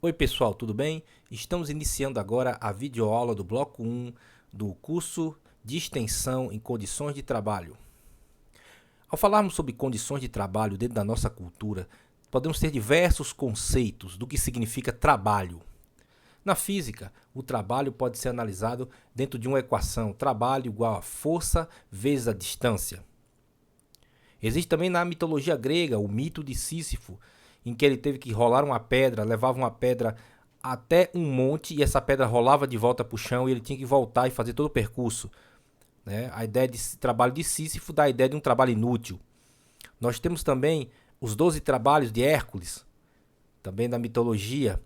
Oi pessoal, tudo bem? Estamos iniciando agora a videoaula do bloco 1 do curso de extensão em condições de trabalho. Ao falarmos sobre condições de trabalho dentro da nossa cultura, podemos ter diversos conceitos do que significa trabalho. Na física, o trabalho pode ser analisado dentro de uma equação, trabalho igual a força vezes a distância. Existe também na mitologia grega o mito de Sísifo, em que ele teve que rolar uma pedra, levava uma pedra até um monte e essa pedra rolava de volta para o chão e ele tinha que voltar e fazer todo o percurso. A ideia de trabalho de Sísifo dá a ideia de um trabalho inútil. Nós temos também os 12 trabalhos de Hércules, também da mitologia.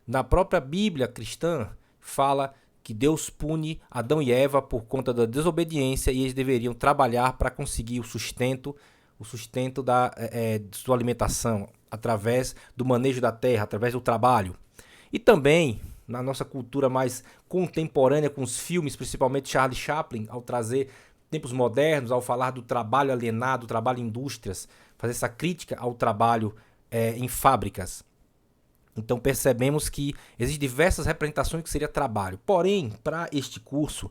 Na própria Bíblia cristã fala que Deus pune Adão e Eva por conta da desobediência e eles deveriam trabalhar para conseguir o sustento da sua alimentação, através do manejo da terra, através do trabalho. E também, na nossa cultura mais contemporânea, com os filmes, principalmente Charlie Chaplin, ao trazer tempos modernos, ao falar do trabalho alienado, do trabalho em indústrias, fazer essa crítica ao trabalho em fábricas. Então percebemos que existem diversas representações que seria trabalho. Porém, para este curso,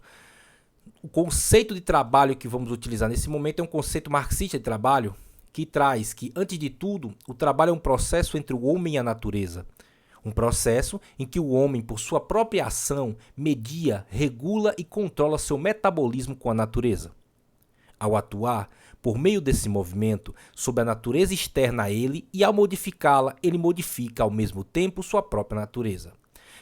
o conceito de trabalho que vamos utilizar nesse momento é um conceito marxista de trabalho, que traz que, antes de tudo, o trabalho é um processo entre o homem e a natureza. Um processo em que o homem, por sua própria ação, media, regula e controla seu metabolismo com a natureza. Ao atuar, por meio desse movimento, sobre a natureza externa a ele e ao modificá-la, ele modifica ao mesmo tempo sua própria natureza.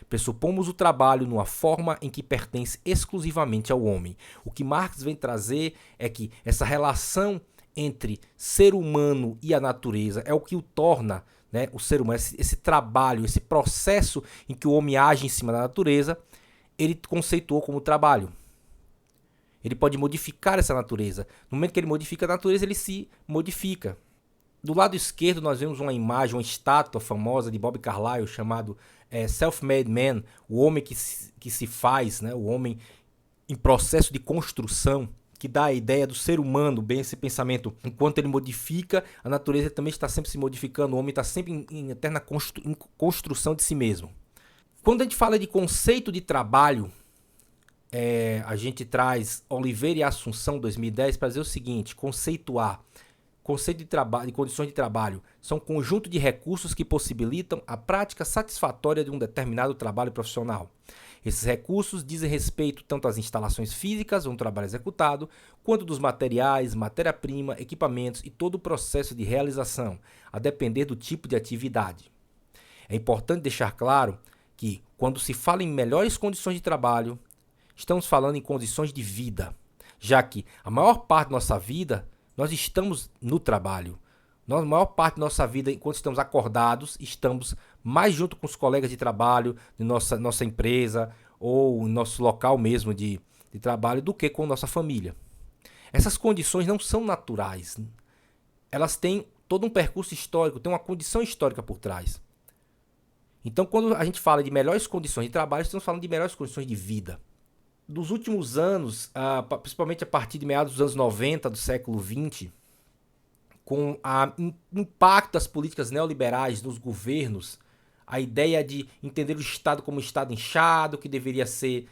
Pressupomos o trabalho numa forma em que pertence exclusivamente ao homem. O que Marx vem trazer é que essa relação entre ser humano e a natureza é o que o torna, o ser humano, esse trabalho, esse processo em que o homem age em cima da natureza, ele conceituou como trabalho. Ele pode modificar essa natureza. No momento que ele modifica a natureza, ele se modifica. Do lado esquerdo nós vemos uma imagem, uma estátua famosa de Bob Carlyle chamado Self-Made Man, o homem que se faz, o homem em processo de construção, que dá a ideia do ser humano, bem esse pensamento. Enquanto ele modifica, a natureza também está sempre se modificando, o homem está sempre em eterna construção de si mesmo. Quando a gente fala de conceito de trabalho, a gente traz Oliveira e Assunção, 2010, para dizer o seguinte: conceituar. Conceito de trabalho e condições de trabalho são um conjunto de recursos que possibilitam a prática satisfatória de um determinado trabalho profissional. Esses recursos dizem respeito tanto às instalações físicas onde o trabalho é executado, quanto dos materiais, matéria-prima, equipamentos e todo o processo de realização, a depender do tipo de atividade. É importante deixar claro que, quando se fala em melhores condições de trabalho, estamos falando em condições de vida, já que a maior parte da nossa vida nós estamos no trabalho. A maior parte da nossa vida, enquanto estamos acordados, estamos mais junto com os colegas de trabalho, de nossa empresa ou nosso local mesmo de trabalho, do que com nossa família. Essas condições não são naturais. Elas têm todo um percurso histórico, tem uma condição histórica por trás. Então, quando a gente fala de melhores condições de trabalho, estamos falando de melhores condições de vida. Dos últimos anos, principalmente a partir de meados dos anos 90 do século XX, com o impacto das políticas neoliberais nos governos, a ideia de entender o Estado como um Estado inchado, que deveria ser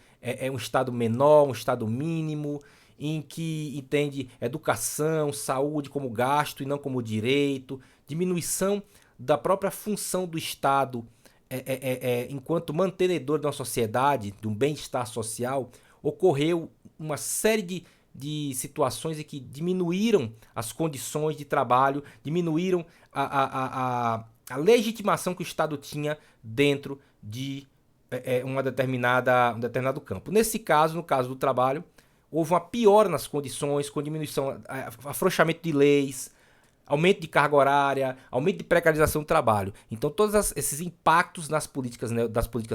um Estado menor, um Estado mínimo, em que entende educação, saúde como gasto e não como direito, diminuição da própria função do Estado enquanto mantenedor da sociedade, de um bem-estar social. Ocorreu uma série de situações em que diminuíram as condições de trabalho, diminuíram a legitimação que o Estado tinha dentro de um determinado campo. Nesse caso, no caso do trabalho, houve uma piora nas condições, com diminuição, afrouxamento de leis, aumento de carga horária, aumento de precarização do trabalho. Então, todos esses impactos das políticas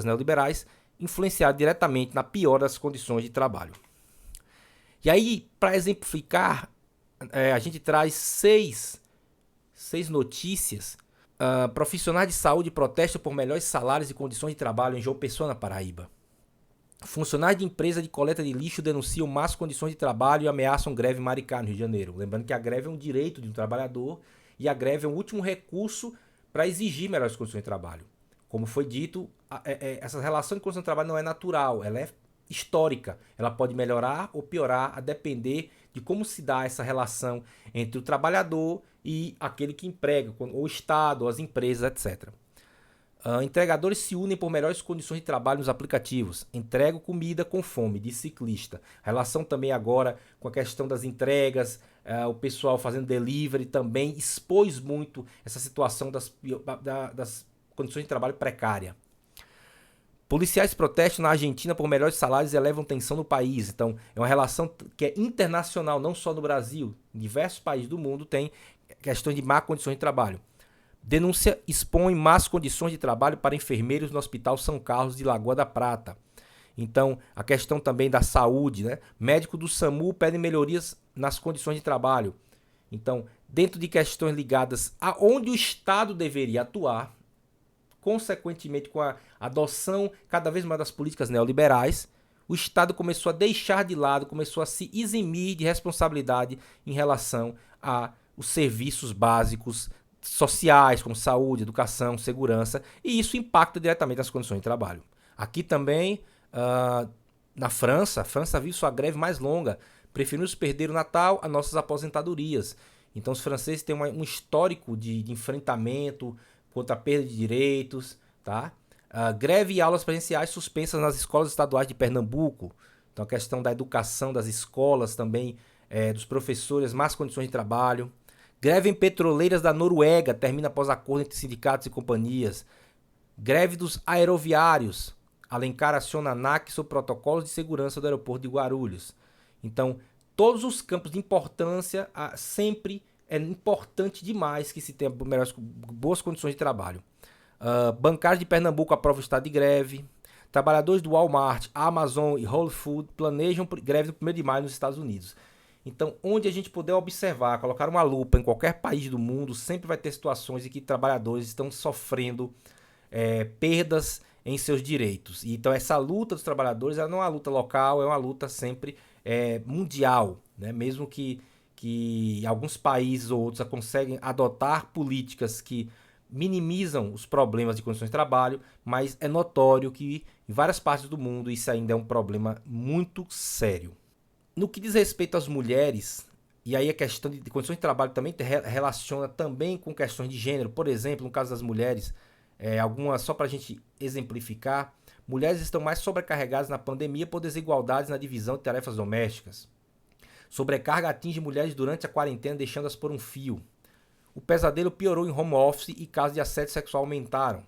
neoliberais influenciaram diretamente na piora das condições de trabalho. E aí, para exemplificar, a gente traz seis notícias. Profissionais de saúde protestam por melhores salários e condições de trabalho em João Pessoa, na Paraíba. Funcionários de empresa de coleta de lixo denunciam más condições de trabalho e ameaçam greve em Maricá, no Rio de Janeiro. Lembrando que a greve é um direito de um trabalhador e a greve é um último recurso para exigir melhores condições de trabalho. Como foi dito, essa relação de condição de trabalho não é natural, ela é histórica. Ela pode melhorar ou piorar a depender de como se dá essa relação entre o trabalhador e aquele que emprega, ou o Estado, ou as empresas, etc. Entregadores se unem por melhores condições de trabalho nos aplicativos. Entrego comida com fome, diz ciclista. A relação também agora com a questão das entregas, o pessoal fazendo delivery também expôs muito essa situação das condições de trabalho precária. Policiais protestam na Argentina por melhores salários e elevam tensão no país. Então, é uma relação que é internacional, não só no Brasil. Em diversos países do mundo tem questões de má condições de trabalho. Denúncia expõe más condições de trabalho para enfermeiros no Hospital São Carlos de Lagoa da Prata. Então, a questão também da saúde, né? Médico do SAMU pede melhorias nas condições de trabalho. Então, dentro de questões ligadas a onde o Estado deveria atuar, consequentemente com a adoção cada vez mais das políticas neoliberais, o Estado começou a deixar de lado, começou a se eximir de responsabilidade em relação aos serviços básicos sociais, como saúde, educação, segurança, e isso impacta diretamente nas condições de trabalho. Aqui também, na França, a França viu sua greve mais longa, preferimos perder o Natal a nossas aposentadorias. Então os franceses têm um histórico de enfrentamento contra a perda de direitos, tá? Greve e aulas presenciais suspensas nas escolas estaduais de Pernambuco. Então a questão da educação das escolas também, dos professores, más condições de trabalho. Greve em petroleiras da Noruega termina após acordo entre sindicatos e companhias. Greve dos aeroviários. Alencar aciona a ANAC sobre protocolos de segurança do aeroporto de Guarulhos. Então, todos os campos de importância, sempre é importante demais que se tenha boas condições de trabalho. Bancários de Pernambuco aprovam o estado de greve. Trabalhadores do Walmart, Amazon e Whole Foods planejam greve no 1º de maio nos Estados Unidos. Então, onde a gente puder observar, colocar uma lupa em qualquer país do mundo, sempre vai ter situações em que trabalhadores estão sofrendo perdas em seus direitos. E, então, essa luta dos trabalhadores ela não é uma luta local, é uma luta sempre mundial, né? Mesmo que alguns países ou outros conseguem adotar políticas que minimizam os problemas de condições de trabalho, mas é notório que em várias partes do mundo isso ainda é um problema muito sério. No que diz respeito às mulheres, e aí a questão de condições de trabalho também relaciona também com questões de gênero. Por exemplo, no caso das mulheres, só para a gente exemplificar, mulheres estão mais sobrecarregadas na pandemia por desigualdades na divisão de tarefas domésticas. Sobrecarga atinge mulheres durante a quarentena, deixando-as por um fio. O pesadelo piorou em home office e casos de assédio sexual aumentaram.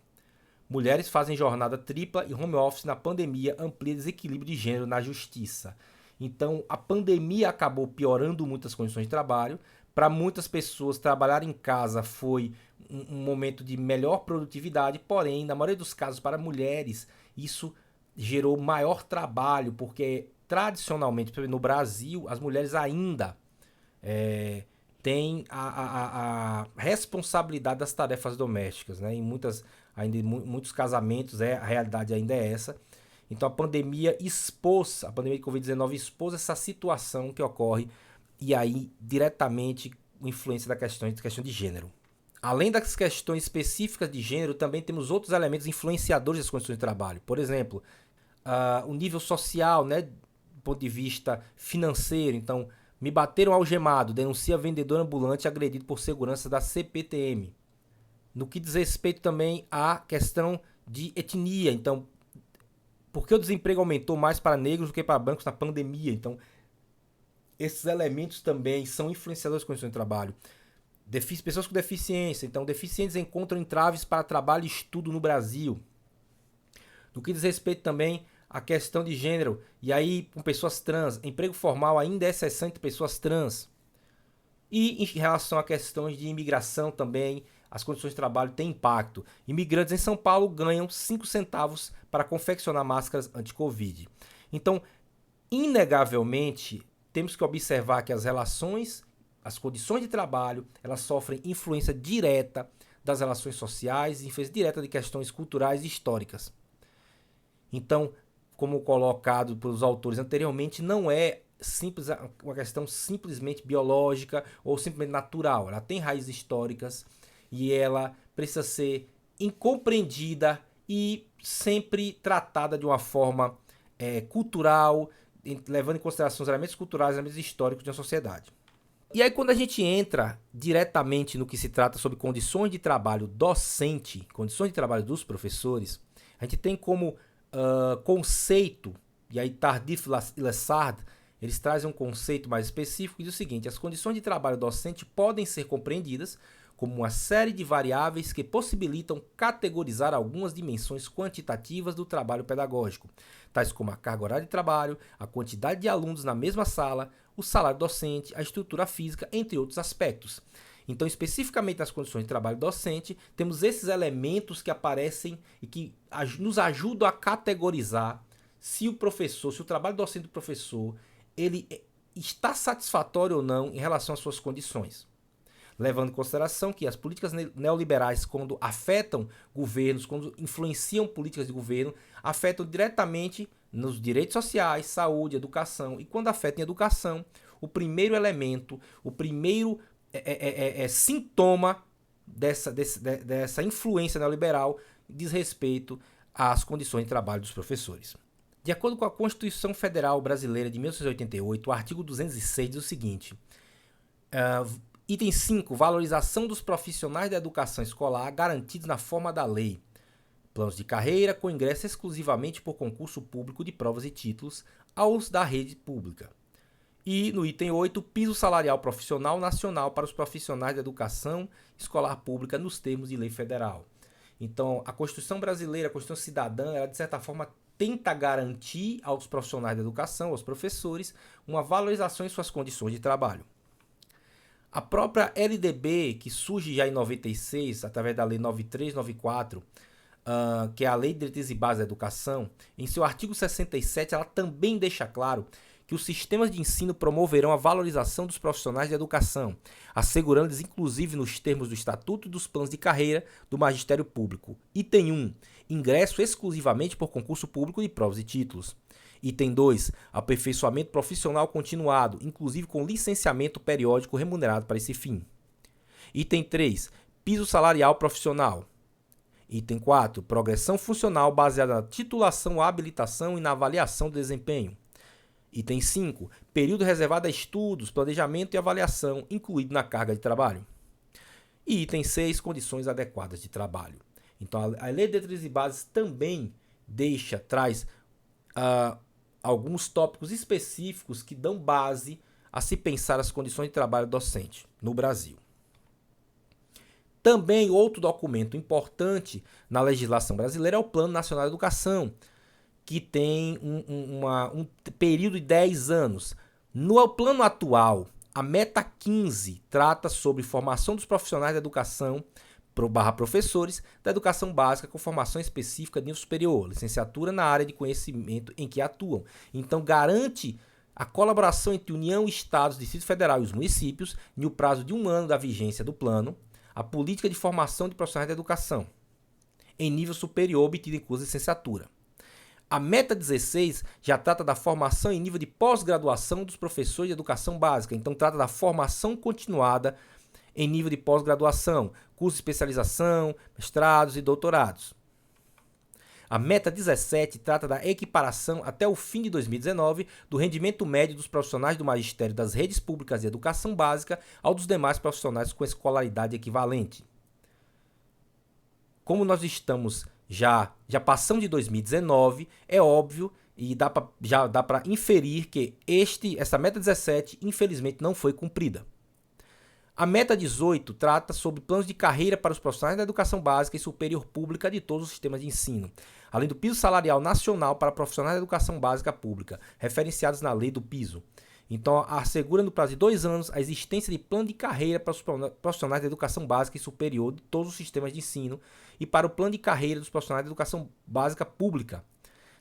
Mulheres fazem jornada tripla e home office na pandemia amplia desequilíbrio de gênero na justiça. Então, a pandemia acabou piorando muitas condições de trabalho. Para muitas pessoas, trabalhar em casa foi um momento de melhor produtividade, porém, na maioria dos casos, para mulheres, isso gerou maior trabalho, porque tradicionalmente, no Brasil, as mulheres ainda têm a responsabilidade das tarefas domésticas, né? Em muitos casamentos, a realidade ainda é essa. Então a pandemia de Covid-19 expôs essa situação que ocorre e aí diretamente influência da questão de gênero. Além das questões específicas de gênero, também temos outros elementos influenciadores das condições de trabalho. Por exemplo, o nível social, né, do ponto de vista financeiro. Então, me bateram algemado, denuncia vendedor ambulante agredido por segurança da CPTM. No que diz respeito também à questão de etnia, então, por que o desemprego aumentou mais para negros do que para brancos na pandemia? Então, esses elementos também são influenciadores das condições de trabalho. Pessoas com deficiência. Então, deficientes encontram entraves para trabalho e estudo no Brasil. No que diz respeito também à questão de gênero, e aí com pessoas trans, emprego formal ainda é exceção entre pessoas trans. E em relação a questões de imigração também, as condições de trabalho têm impacto. Imigrantes em São Paulo ganham 5 centavos para confeccionar máscaras anti-Covid. Então, inegavelmente, temos que observar que as relações, as condições de trabalho, elas sofrem influência direta das relações sociais, influência direta de questões culturais e históricas. Então, como colocado pelos autores anteriormente, não é uma questão simplesmente biológica ou simplesmente natural. Ela tem raízes históricas e ela precisa ser compreendida e sempre tratada de uma forma cultural, levando em consideração os elementos culturais e elementos históricos de uma sociedade. E aí, quando a gente entra diretamente no que se trata sobre condições de trabalho docente, condições de trabalho dos professores, a gente tem como conceito, e aí Tardif e Lessard, eles trazem um conceito mais específico e diz o seguinte: as condições de trabalho docente podem ser compreendidas como uma série de variáveis que possibilitam categorizar algumas dimensões quantitativas do trabalho pedagógico, tais como a carga horária de trabalho, a quantidade de alunos na mesma sala, o salário docente, a estrutura física, entre outros aspectos. Então, especificamente nas condições de trabalho docente, temos esses elementos que aparecem e que nos ajudam a categorizar se o professor, se o trabalho docente do professor, ele está satisfatório ou não em relação às suas condições. Levando em consideração que as políticas neoliberais, quando afetam governos, quando influenciam políticas de governo, afetam diretamente nos direitos sociais, saúde, educação. E quando afetam em educação, o primeiro elemento, o primeiro sintoma dessa influência neoliberal diz respeito às condições de trabalho dos professores. De acordo com a Constituição Federal Brasileira de 1988, o artigo 206 diz o seguinte: item 5. Valorização dos profissionais da educação escolar garantidos na forma da lei. Planos de carreira com ingresso exclusivamente por concurso público de provas e títulos aos da rede pública. E no item 8, piso salarial profissional nacional para os profissionais da educação escolar pública nos termos de lei federal. Então, a Constituição brasileira, a Constituição cidadã, ela de certa forma tenta garantir aos profissionais da educação, aos professores, uma valorização em suas condições de trabalho. A própria LDB, que surge já em 96, através da Lei 9394, que é a Lei de Diretrizes e Bases da Educação, em seu artigo 67, ela também deixa claro que os sistemas de ensino promoverão a valorização dos profissionais de educação, assegurando-lhes, inclusive nos termos do Estatuto e dos planos de carreira do Magistério Público. Item 1. Ingresso exclusivamente por concurso público de provas e títulos. Item 2. Aperfeiçoamento profissional continuado, inclusive com licenciamento periódico remunerado para esse fim. Item 3. Piso salarial profissional. Item 4. Progressão funcional baseada na titulação, habilitação e na avaliação do desempenho. Item 5. Período reservado a estudos, planejamento e avaliação, incluído na carga de trabalho. E item 6. Condições adequadas de trabalho. Então, a Lei de Diretrizes e Bases também traz alguns tópicos específicos que dão base a se pensar as condições de trabalho docente no Brasil. Também outro documento importante na legislação brasileira é o Plano Nacional de Educação, que tem um período de 10 anos. No plano atual, a meta 15 trata sobre formação dos profissionais da educação professores da educação básica com formação específica de nível superior, licenciatura na área de conhecimento em que atuam. Então, garante a colaboração entre União, Estados, Distrito Federal e os municípios, no prazo de 1 ano da vigência do plano, a política de formação de profissionais da educação em nível superior obtida em curso de licenciatura. A meta 16 já trata da formação em nível de pós-graduação dos professores de educação básica, então trata da formação continuada em nível de pós-graduação, curso de especialização, mestrados e doutorados. A meta 17 trata da equiparação até o fim de 2019 do rendimento médio dos profissionais do magistério das redes públicas de educação básica ao dos demais profissionais com escolaridade equivalente. Como nós estamos já passamos de 2019, é óbvio e já dá para inferir que essa meta 17 infelizmente não foi cumprida. A meta 18 trata sobre planos de carreira para os profissionais da educação básica e superior pública de todos os sistemas de ensino, além do piso salarial nacional para profissionais da educação básica pública, referenciados na lei do piso. Então, assegura no prazo de 2 anos a existência de plano de carreira para os profissionais da educação básica e superior de todos os sistemas de ensino e para o plano de carreira dos profissionais da educação básica pública,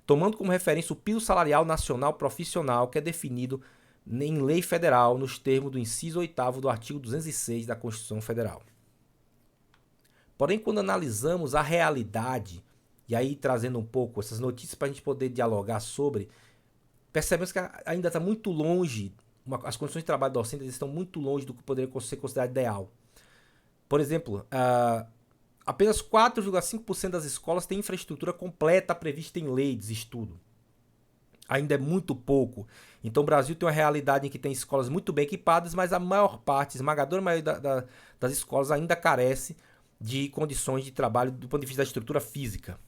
tomando como referência o piso salarial nacional profissional, que é definido em lei federal nos termos do inciso 8º do artigo 206 da Constituição Federal. Porém, quando analisamos a realidade, e aí trazendo um pouco essas notícias para a gente poder dialogar sobre, percebemos que ainda está muito longe, as condições de trabalho docente estão muito longe do que poderia ser considerado ideal. Por exemplo, Apenas 4,5% das escolas têm infraestrutura completa prevista em lei, diz estudo. Ainda é muito pouco. Então o Brasil tem uma realidade em que tem escolas muito bem equipadas, mas a maior parte, a esmagadora maioria das escolas ainda carece de condições de trabalho do ponto de vista da estrutura física.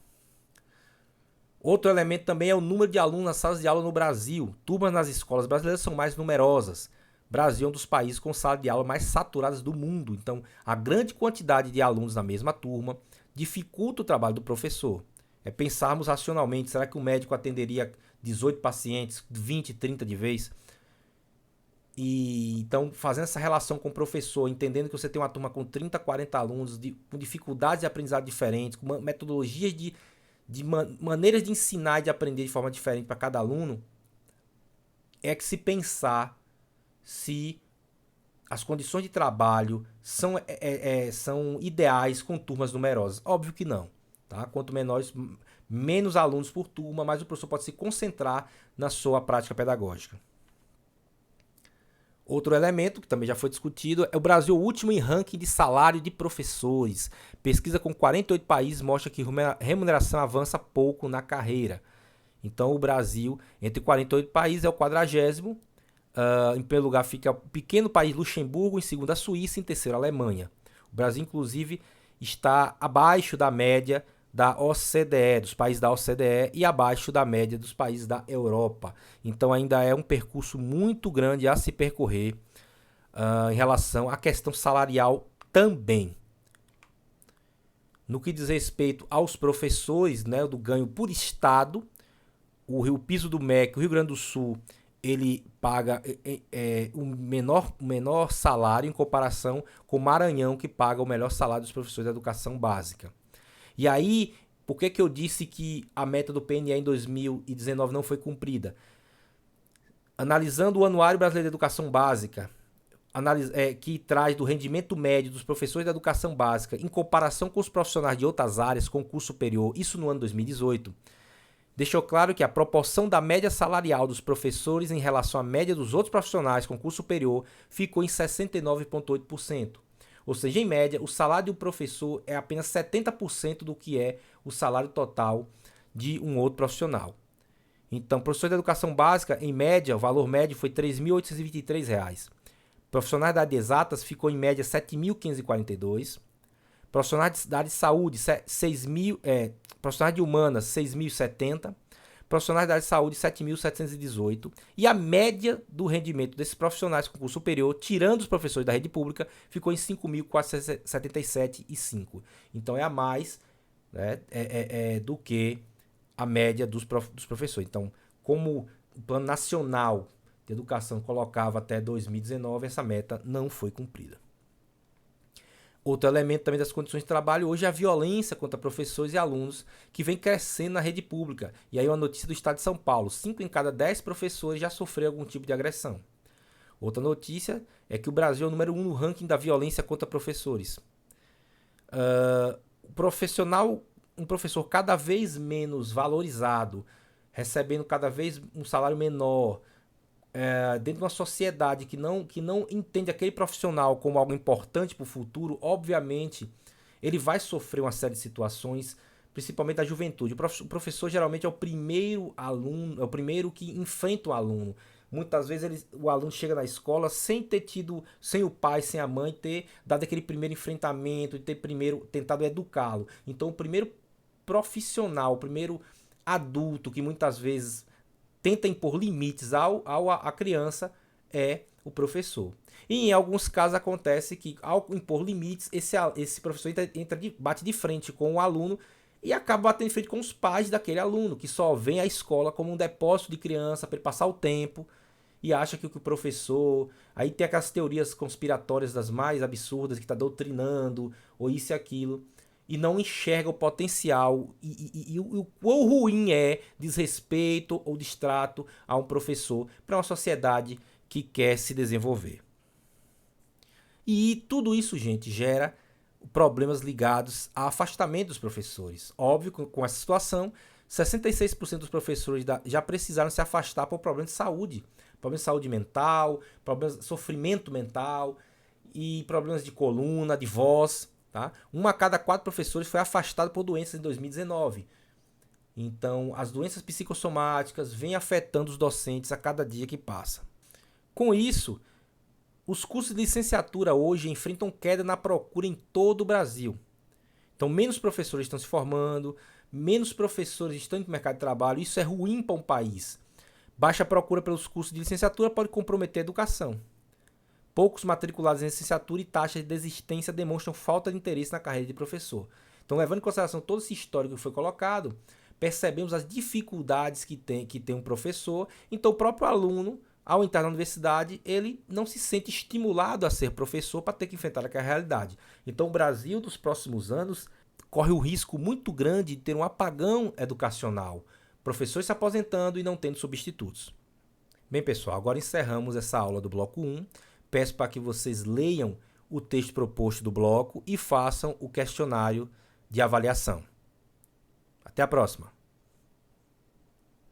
Outro elemento também é o número de alunos nas salas de aula no Brasil. Turmas nas escolas brasileiras são mais numerosas. O Brasil é um dos países com salas de aula mais saturadas do mundo. Então, a grande quantidade de alunos na mesma turma dificulta o trabalho do professor. É pensarmos racionalmente, será que o médico atenderia 18 pacientes, 20, 30 de vez? E então, fazendo essa relação com o professor, entendendo que você tem uma turma com 30, 40 alunos, com dificuldades de aprendizado diferentes, com metodologias maneiras de ensinar e de aprender de forma diferente para cada aluno, é que se pensar se as condições de trabalho são ideais com turmas numerosas. Óbvio que não. Tá? Quanto menos alunos por turma, mais o professor pode se concentrar na sua prática pedagógica. Outro elemento, que também já foi discutido, é o Brasil último em ranking de salário de professores. Pesquisa com 48 países mostra que remuneração avança pouco na carreira. Então o Brasil, entre 48 países, é o 40º. Em primeiro lugar fica o pequeno país Luxemburgo, em segundo a Suíça e em terceiro a Alemanha. O Brasil, inclusive, está abaixo da média da OCDE, dos países da OCDE, e abaixo da média dos países da Europa. Então ainda é um percurso muito grande a se percorrer em relação à questão salarial também. No que diz respeito aos professores, né, do ganho por estado, o piso do MEC, o Rio Grande do Sul, ele paga o menor salário em comparação com o Maranhão, que paga o melhor salário dos professores da educação básica. E aí, por que eu disse que a meta do PNE em 2019 não foi cumprida? Analisando o Anuário Brasileiro de Educação Básica, que traz do rendimento médio dos professores da educação básica em comparação com os profissionais de outras áreas com curso superior, isso no ano 2018, deixou claro que a proporção da média salarial dos professores em relação à média dos outros profissionais com curso superior ficou em 69,8%. Ou seja, em média, o salário do professor é apenas 70% do que é o salário total de um outro profissional. Então, professor de educação básica, em média, o valor médio foi R$ 3.823. Profissionais da área de exatas ficou em média R$ 7.542. Profissionais da área de saúde, profissionais de humanas, 6.070. Profissionais da área de saúde, 7.718. E a média do rendimento desses profissionais com curso superior, tirando os professores da rede pública, ficou em 5.477,5. Então é a mais, né, do que a média dos professores. Então, como o Plano Nacional de Educação colocava até 2019, essa meta não foi cumprida. Outro elemento também das condições de trabalho hoje é a violência contra professores e alunos, que vem crescendo na rede pública. E aí uma notícia do estado de São Paulo, 5 em cada 10 professores já sofreram algum tipo de agressão. Outra notícia é que o Brasil é o número 1 no ranking da violência contra professores. Um professor cada vez menos valorizado, recebendo cada vez um salário menor, dentro de uma sociedade que não entende aquele profissional como algo importante para o futuro, obviamente ele vai sofrer uma série de situações, principalmente da juventude. O professor geralmente é o primeiro aluno, é o primeiro que enfrenta o aluno. Muitas vezes o aluno chega na escola sem o pai, sem a mãe, ter dado aquele primeiro enfrentamento, ter primeiro tentado educá-lo. Então o primeiro profissional, o primeiro adulto que muitas vezes tenta impor limites à criança é o professor. E em alguns casos acontece que, ao impor limites, esse professor bate de frente com o aluno e acaba batendo de frente com os pais daquele aluno, que só vê a escola como um depósito de criança para ele passar o tempo e acha que o professor... Aí tem aquelas teorias conspiratórias das mais absurdas, que está doutrinando, ou isso e aquilo, e não enxerga o potencial e o quão ruim é desrespeito ou distrato a um professor para uma sociedade que quer se desenvolver. E tudo isso, gente, gera problemas ligados ao afastamento dos professores. Óbvio, com essa situação, 66% dos professores já precisaram se afastar por problemas de saúde mental, problemas de sofrimento mental e problemas de coluna, de voz. Tá? 1 a cada 4 professores foi afastado por doenças em 2019. Então, as doenças psicossomáticas vêm afetando os docentes a cada dia que passa. Com isso, os cursos de licenciatura hoje enfrentam queda na procura em todo o Brasil. Então, menos professores estão se formando, menos professores estão no mercado de trabalho. Isso é ruim para um país. Baixa procura pelos cursos de licenciatura pode comprometer a educação. Poucos matriculados em licenciatura e taxas de desistência demonstram falta de interesse na carreira de professor. Então, levando em consideração todo esse histórico que foi colocado, percebemos as dificuldades que tem um professor. Então, o próprio aluno, ao entrar na universidade, ele não se sente estimulado a ser professor para ter que enfrentar aquela realidade. Então, o Brasil, dos próximos anos, corre o risco muito grande de ter um apagão educacional. Professores se aposentando e não tendo substitutos. Bem, pessoal, agora encerramos essa aula do bloco 1. Peço para que vocês leiam o texto proposto do bloco e façam o questionário de avaliação. Até a próxima!